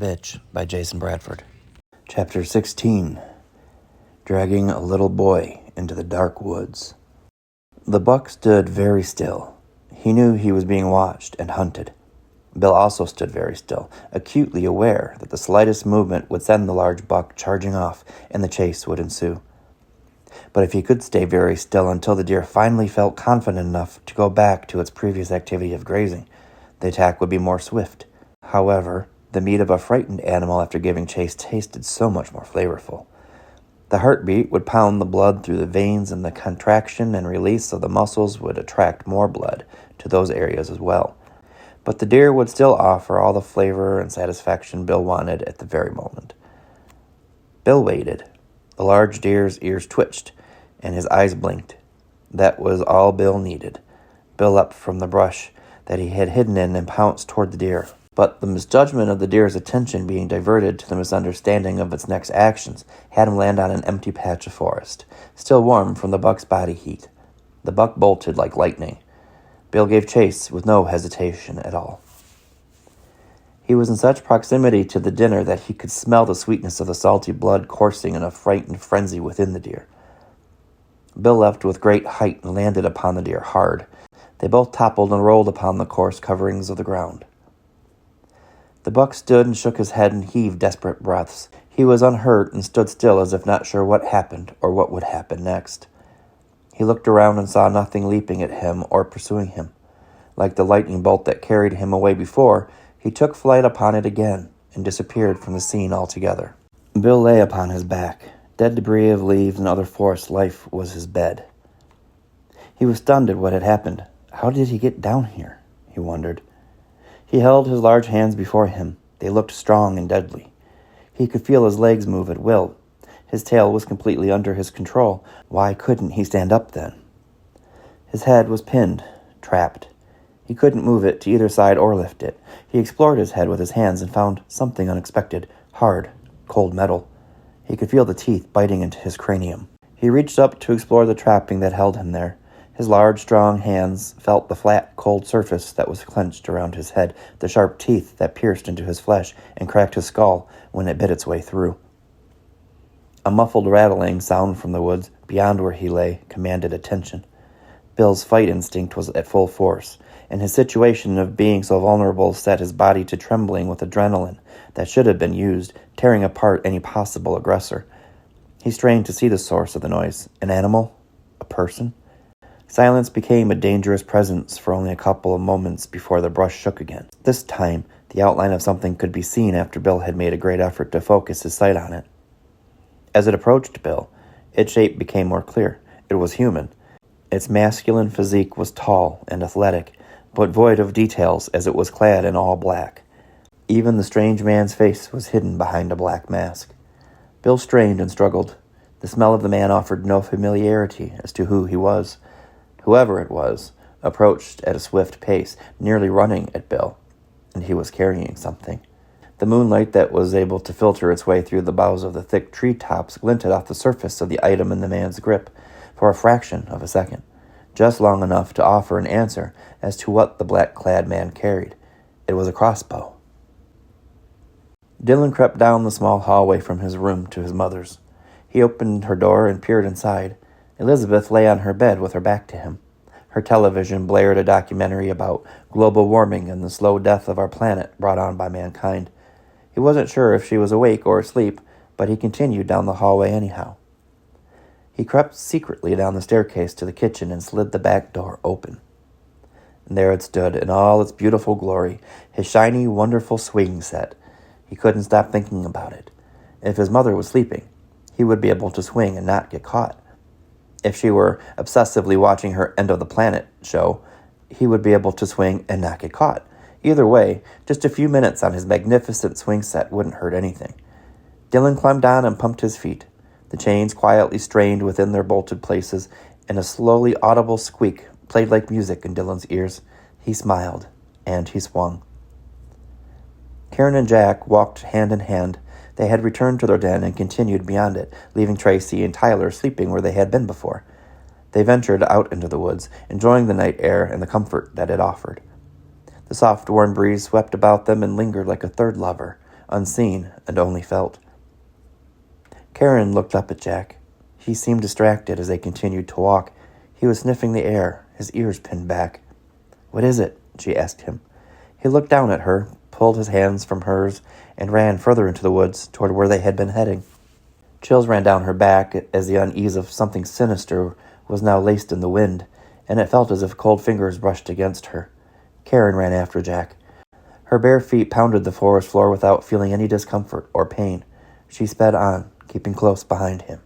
Bitch by Jason Bradford. Chapter 16. Dragging a little boy into the dark woods. The buck stood very still. He knew he was being watched and hunted. Bill also stood very still, acutely aware that the slightest movement would send the large buck charging off, and the chase would ensue. But if he could stay very still until the deer finally felt confident enough to go back to its previous activity of grazing, the attack would be more swift. However, the meat of a frightened animal after giving chase tasted so much more flavorful. The heartbeat would pound the blood through the veins, and the contraction and release of the muscles would attract more blood to those areas as well. But the deer would still offer all the flavor and satisfaction Bill wanted at the very moment. Bill waited. The large deer's ears twitched, and his eyes blinked. That was all Bill needed. Bill leapt from the brush that he had hidden in and pounced toward the deer. But the misjudgment of the deer's attention being diverted to the misunderstanding of its next actions had him land on an empty patch of forest, still warm from the buck's body heat. The buck bolted like lightning. Bill gave chase with no hesitation at all. He was in such proximity to the dinner that he could smell the sweetness of the salty blood coursing in a frightened frenzy within the deer. Bill leapt with great height and landed upon the deer hard. They both toppled and rolled upon the coarse coverings of the ground. The buck stood and shook his head and heaved desperate breaths. He was unhurt and stood still as if not sure what happened or what would happen next. He looked around and saw nothing leaping at him or pursuing him. Like the lightning bolt that carried him away before, he took flight upon it again and disappeared from the scene altogether. Bill lay upon his back. Dead debris of leaves and other forest life was his bed. He was stunned at what had happened. How did he get down here? He wondered. He held his large hands before him. They looked strong and deadly. He could feel his legs move at will. His tail was completely under his control. Why couldn't he stand up then? His head was pinned, trapped. He couldn't move it to either side or lift it. He explored his head with his hands and found something unexpected, hard, cold metal. He could feel the teeth biting into his cranium. He reached up to explore the trapping that held him there. His large, strong hands felt the flat, cold surface that was clenched around his head, the sharp teeth that pierced into his flesh and cracked his skull when it bit its way through. A muffled rattling sound from the woods beyond where he lay commanded attention. Bill's fight instinct was at full force, and his situation of being so vulnerable set his body to trembling with adrenaline that should have been used, tearing apart any possible aggressor. He strained to see the source of the noise. An animal? A person? Silence became a dangerous presence for only a couple of moments before the brush shook again. This time, the outline of something could be seen after Bill had made a great effort to focus his sight on it. As it approached Bill, its shape became more clear. It was human. Its masculine physique was tall and athletic, but void of details as it was clad in all black. Even the strange man's face was hidden behind a black mask. Bill strained and struggled. The smell of the man offered no familiarity as to who he was. Whoever it was approached at a swift pace, nearly running at Bill, and he was carrying something. The moonlight that was able to filter its way through the boughs of the thick treetops glinted off the surface of the item in the man's grip for a fraction of a second, just long enough to offer an answer as to what the black-clad man carried. It was a crossbow. Dylan crept down the small hallway from his room to his mother's. He opened her door and peered inside. Elizabeth lay on her bed with her back to him. Her television blared a documentary about global warming and the slow death of our planet brought on by mankind. He wasn't sure if she was awake or asleep, but he continued down the hallway anyhow. He crept secretly down the staircase to the kitchen and slid the back door open. And there it stood in all its beautiful glory, his shiny, wonderful swing set. He couldn't stop thinking about it. If his mother was sleeping, he would be able to swing and not get caught. If she were obsessively watching her End of the Planet show, he would be able to swing and not get caught. Either way, just a few minutes on his magnificent swing set wouldn't hurt anything. Dylan climbed on and pumped his feet. The chains quietly strained within their bolted places, and a slowly audible squeak played like music in Dylan's ears. He smiled, and he swung. Karen and Jack walked hand in hand. They had returned to their den and continued beyond it, leaving Tracy and Tyler sleeping where they had been before. They ventured out into the woods, enjoying the night air and the comfort that it offered. The soft, warm breeze swept about them and lingered like a third lover, unseen and only felt. Karen looked up at Jack. He seemed distracted as they continued to walk. He was sniffing the air, his ears pinned back. "What is it?" she asked him. He looked down at her, pulled his hands from hers, and ran further into the woods toward where they had been heading. Chills ran down her back as the unease of something sinister was now laced in the wind, and it felt as if cold fingers brushed against her. Karen ran after Jack. Her bare feet pounded the forest floor without feeling any discomfort or pain. She sped on, keeping close behind him.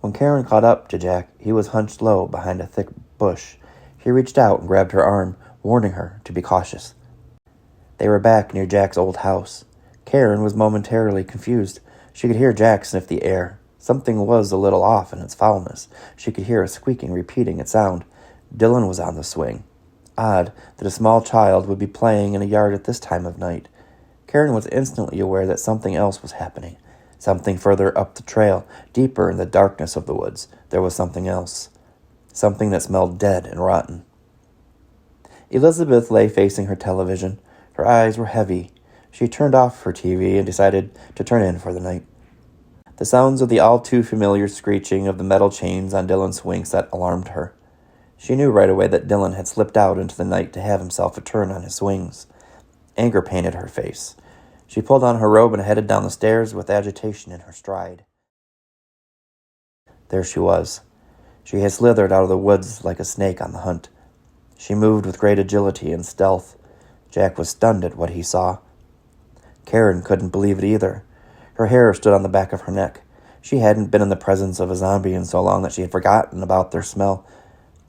When Karen caught up to Jack, he was hunched low behind a thick bush. He reached out and grabbed her arm, warning her to be cautious. They were back near Jack's old house. Karen was momentarily confused. She could hear Jack sniff the air. Something was a little off in its foulness. She could hear a squeaking repeating its sound. Dylan was on the swing. Odd that a small child would be playing in a yard at this time of night. Karen was instantly aware that something else was happening. Something further up the trail, deeper in the darkness of the woods, there was something else. Something that smelled dead and rotten. Elizabeth lay facing her television. Her eyes were heavy. She turned off her TV and decided to turn in for the night. The sounds of the all-too-familiar screeching of the metal chains on Dylan's swing set alarmed her. She knew right away that Dylan had slipped out into the night to have himself a turn on his swings. Anger painted her face. She pulled on her robe and headed down the stairs with agitation in her stride. There she was. She had slithered out of the woods like a snake on the hunt. She moved with great agility and stealth. Jack was stunned at what he saw. Karen couldn't believe it either. Her hair stood on the back of her neck. She hadn't been in the presence of a zombie in so long that she had forgotten about their smell.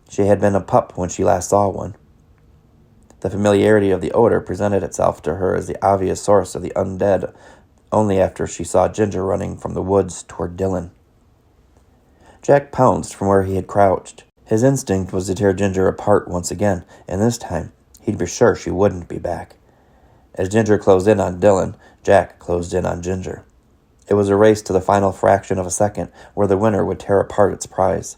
She had been a pup when she last saw one. The familiarity of the odor presented itself to her as the obvious source of the undead only after she saw Ginger running from the woods toward Dylan. Jack pounced from where he had crouched. His instinct was to tear Ginger apart once again, and this time he'd be sure she wouldn't be back. As Ginger closed in on Dylan, Jack closed in on Ginger. It was a race to the final fraction of a second where the winner would tear apart its prize.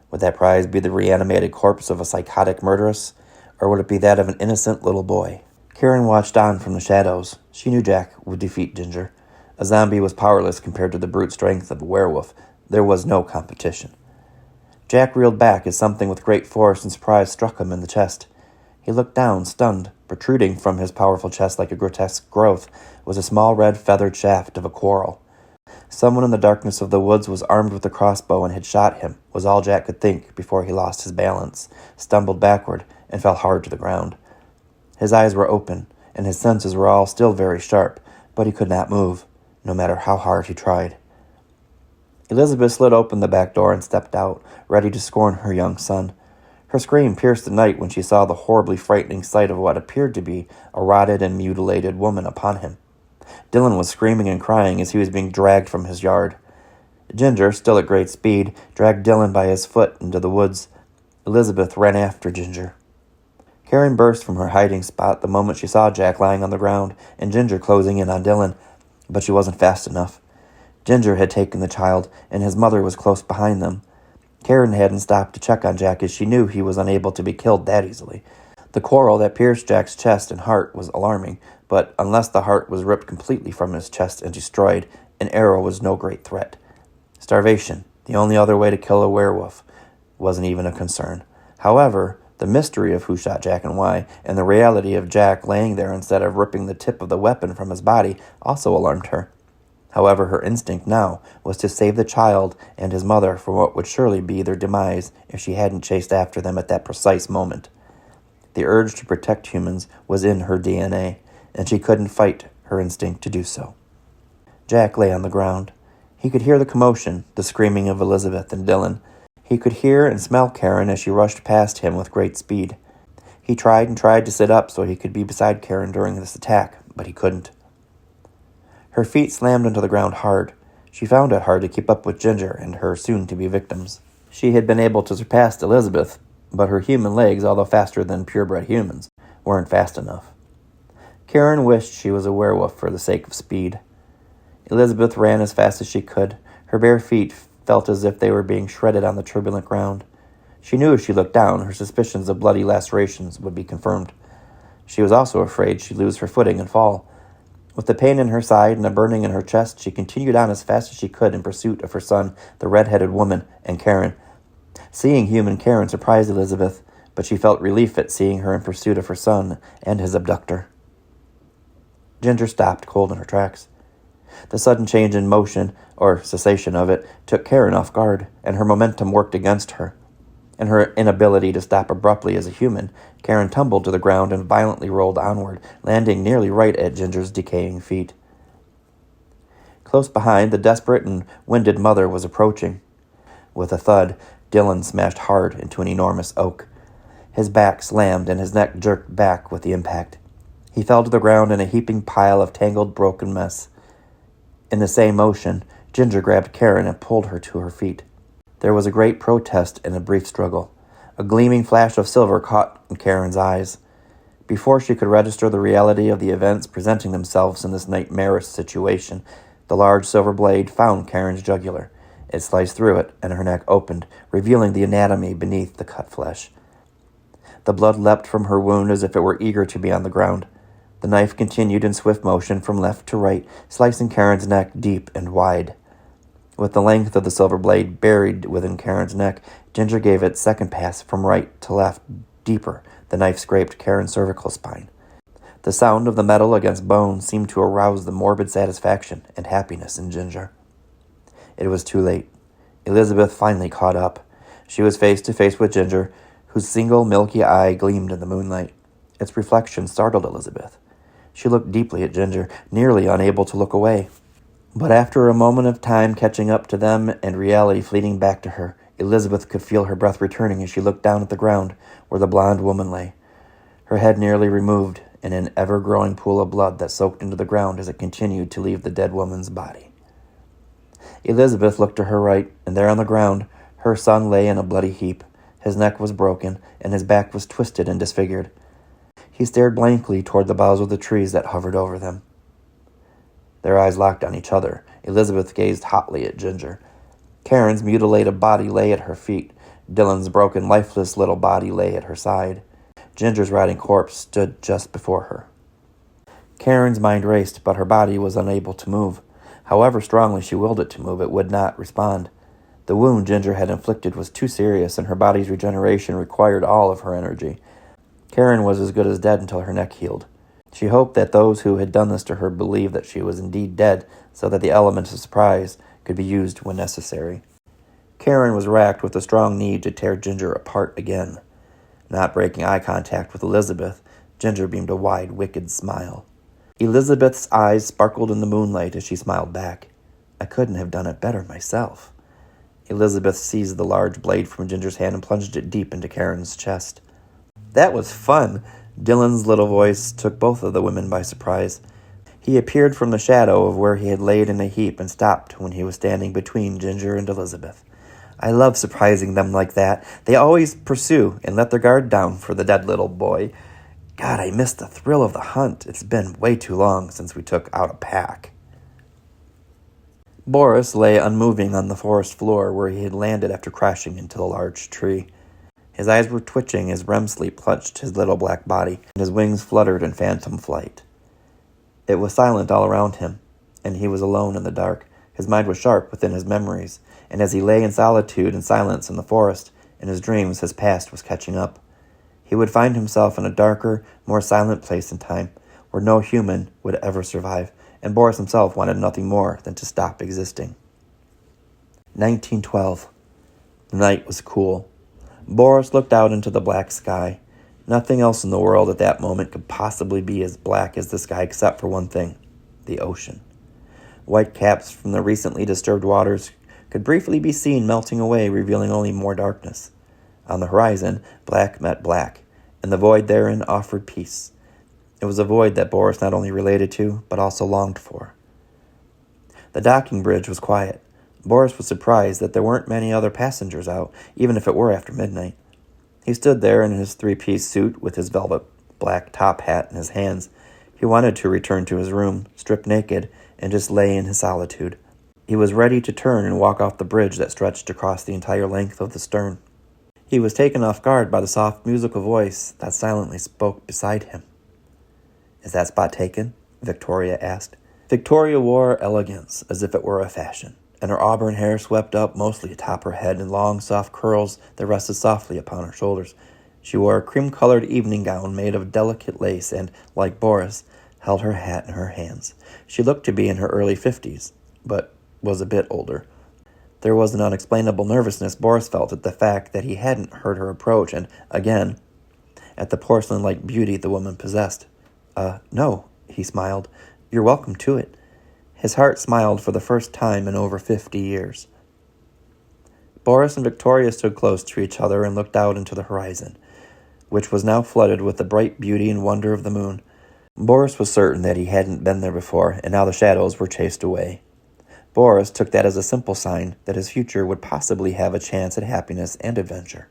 Would that prize be the reanimated corpse of a psychotic murderess, or would it be that of an innocent little boy? Karen watched on from the shadows. She knew Jack would defeat Ginger. A zombie was powerless compared to the brute strength of a werewolf. There was no competition. Jack reeled back as something with great force and surprise struck him in the chest. He looked down, stunned. Protruding from his powerful chest like a grotesque growth was a small red feathered shaft of a quarrel. Someone in the darkness of the woods was armed with a crossbow and had shot him, was all Jack could think before he lost his balance, stumbled backward, and fell hard to the ground. His eyes were open, and his senses were all still very sharp, but he could not move, no matter how hard he tried. Elizabeth slid open the back door and stepped out, ready to scorn her young son. Her scream pierced the night when she saw the horribly frightening sight of what appeared to be a rotted and mutilated woman upon him. Dylan was screaming and crying as he was being dragged from his yard. Ginger, still at great speed, dragged Dylan by his foot into the woods. Elizabeth ran after Ginger. Karen burst from her hiding spot the moment she saw Jack lying on the ground and Ginger closing in on Dylan, but she wasn't fast enough. Ginger had taken the child, and his mother was close behind them. Karen hadn't stopped to check on Jack as she knew he was unable to be killed that easily. The quarrel that pierced Jack's chest and heart was alarming, but unless the heart was ripped completely from his chest and destroyed, an arrow was no great threat. Starvation, the only other way to kill a werewolf, wasn't even a concern. However, the mystery of who shot Jack and why, and the reality of Jack laying there instead of ripping the tip of the weapon from his body also alarmed her. However, her instinct now was to save the child and his mother from what would surely be their demise if she hadn't chased after them at that precise moment. The urge to protect humans was in her DNA, and she couldn't fight her instinct to do so. Jack lay on the ground. He could hear the commotion, the screaming of Elizabeth and Dylan. He could hear and smell Karen as she rushed past him with great speed. He tried to sit up so he could be beside Karen during this attack, but he couldn't. Her feet slammed into the ground hard. She found it hard to keep up with Ginger and her soon-to-be victims. She had been able to surpass Elizabeth, but her human legs, although faster than purebred humans, weren't fast enough. Karen wished she was a werewolf for the sake of speed. Elizabeth ran as fast as she could. Her bare feet felt as if they were being shredded on the turbulent ground. She knew if she looked down, her suspicions of bloody lacerations would be confirmed. She was also afraid she'd lose her footing and fall. With the pain in her side and a burning in her chest, she continued on as fast as she could in pursuit of her son, the red-headed woman, and Karen. Seeing human Karen surprised Elizabeth, but she felt relief at seeing her in pursuit of her son and his abductor. Ginger stopped cold in her tracks. The sudden change in motion, or cessation of it, took Karen off guard, and her momentum worked against her. In her inability to stop abruptly as a human, Karen tumbled to the ground and violently rolled onward, landing nearly right at Ginger's decaying feet. Close behind, the desperate and winded mother was approaching. With a thud, Dylan smashed hard into an enormous oak. His back slammed and his neck jerked back with the impact. He fell to the ground in a heaping pile of tangled, broken mess. In the same motion, Ginger grabbed Karen and pulled her to her feet. There was a great protest and a brief struggle. A gleaming flash of silver caught in Karen's eyes. Before she could register the reality of the events presenting themselves in this nightmarish situation, the large silver blade found Karen's jugular. It sliced through it, and her neck opened, revealing the anatomy beneath the cut flesh. The blood leapt from her wound as if it were eager to be on the ground. The knife continued in swift motion from left to right, slicing Karen's neck deep and wide. With the length of the silver blade buried within Karen's neck, Ginger gave its second pass from right to left deeper. The knife scraped Karen's cervical spine. The sound of the metal against bone seemed to arouse the morbid satisfaction and happiness in Ginger. It was too late. Elizabeth finally caught up. She was face to face with Ginger, whose single milky eye gleamed in the moonlight. Its reflection startled Elizabeth. She looked deeply at Ginger, nearly unable to look away. But after a moment of time catching up to them and reality fleeting back to her, Elizabeth could feel her breath returning as she looked down at the ground where the blonde woman lay, her head nearly removed in an ever-growing pool of blood that soaked into the ground as it continued to leave the dead woman's body. Elizabeth looked to her right, and there on the ground, her son lay in a bloody heap. His neck was broken, and his back was twisted and disfigured. He stared blankly toward the boughs of the trees that hovered over them. Their eyes locked on each other. Elizabeth gazed hotly at Ginger. Karen's mutilated body lay at her feet. Dylan's broken, lifeless little body lay at her side. Ginger's rotting corpse stood just before her. Karen's mind raced, but her body was unable to move. However strongly she willed it to move, it would not respond. The wound Ginger had inflicted was too serious, and her body's regeneration required all of her energy. Karen was as good as dead until her neck healed. She hoped that those who had done this to her believed that she was indeed dead, so that the element of surprise could be used when necessary. Karen was racked with a strong need to tear Ginger apart again. Not breaking eye contact with Elizabeth, Ginger beamed a wide, wicked smile. Elizabeth's eyes sparkled in the moonlight as she smiled back. I couldn't have done it better myself. Elizabeth seized the large blade from Ginger's hand and plunged it deep into Karen's chest. That was fun. Dylan's little voice took both of the women by surprise. He appeared from the shadow of where he had laid in a heap and stopped when he was standing between Ginger and Elizabeth. I love surprising them like that. They always pursue and let their guard down for the dead little boy. God, I missed the thrill of the hunt. It's been way too long since we took out a pack. Boris lay unmoving on the forest floor where he had landed after crashing into a large tree. His eyes were twitching as REM sleep clutched his little black body, and his wings fluttered in phantom flight. It was silent all around him, and he was alone in the dark. His mind was sharp within his memories, and as he lay in solitude and silence in the forest, in his dreams his past was catching up. He would find himself in a darker, more silent place in time, where no human would ever survive, and Boris himself wanted nothing more than to stop existing. 1912. The night was cool. Boris looked out into the black sky. Nothing else in the world at that moment could possibly be as black as the sky except for one thing, the ocean. White caps from the recently disturbed waters could briefly be seen melting away, revealing only more darkness. On the horizon, black met black, and the void therein offered peace. It was a void that Boris not only related to, but also longed for. The docking bridge was quiet. Boris was surprised that there weren't many other passengers out, even if it were after midnight. He stood there in his three-piece suit with his velvet black top hat in his hands. He wanted to return to his room, stripped naked, and just lay in his solitude. He was ready to turn and walk off the bridge that stretched across the entire length of the stern. He was taken off guard by the soft musical voice that silently spoke beside him. Is that spot taken? Victoria asked. Victoria wore elegance as if it were a fashion, and her auburn hair swept up mostly atop her head in long, soft curls that rested softly upon her shoulders. She wore a cream-colored evening gown made of delicate lace and, like Boris, held her hat in her hands. She looked to be in her early 50s, but was a bit older. There was an unexplainable nervousness Boris felt at the fact that he hadn't heard her approach, and, again, at the porcelain-like beauty the woman possessed. No, he smiled. You're welcome to it. His heart smiled for the first time in over 50 years. Boris and Victoria stood close to each other and looked out into the horizon, which was now flooded with the bright beauty and wonder of the moon. Boris was certain that he hadn't been there before, and now the shadows were chased away. Boris took that as a simple sign that his future would possibly have a chance at happiness and adventure.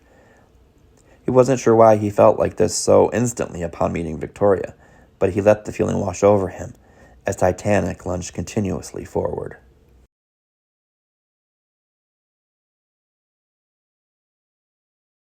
He wasn't sure why he felt like this so instantly upon meeting Victoria, but he let the feeling wash over him as Titanic lunged continuously forward.